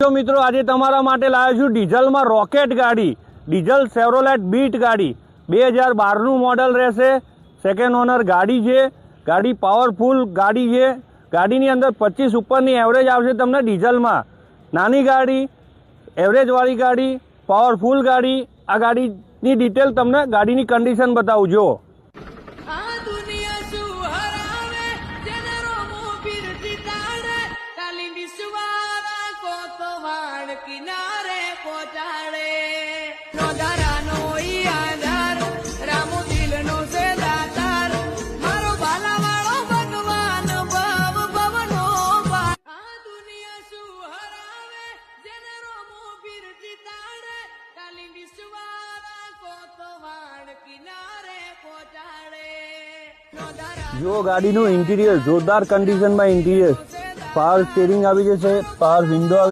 તો મિત્રો આજે તમારા માટે લાવ્યો છું ડીઝલમાં રોકેટ ગાડી, ડીઝલ સેવરોલેટ બીટ ગાડી 2012નું મોડલ રહેશે। સેકન્ડ ઓનર ગાડી છે। ગાડી પાવરફુલ ગાડી છે। ગાડીની અંદર 25 ઉપરની એવરેજ આવશે તમને ડીઝલમાં। નાની ગાડી, એવરેજવાળી ગાડી, પાવરફુલ ગાડી। આ ગાડીની ડિટેલ તમને ગાડીની કન્ડિશન બતાવું જો। કિનારે પહોંચાડે નો દારાનો ઈ આધાર રામો દિલનો છે દાતાર મારો બાલાવાળો ભગવાન ભવ ભવનો આ દુનિયા શું હરાવે જેને રોમો પીર જીતાડે કાલી વિશ્વારા કોતવાડ કિનારે પહોંચાડે નો દારા જો ગાડીનું ઇન્ટિરિયર જોરદાર કન્ડિશનમાં ઇન્ટિરિયર, પાવર સ્ટીરિંગ આવી જશે, પાવર વિન્ડો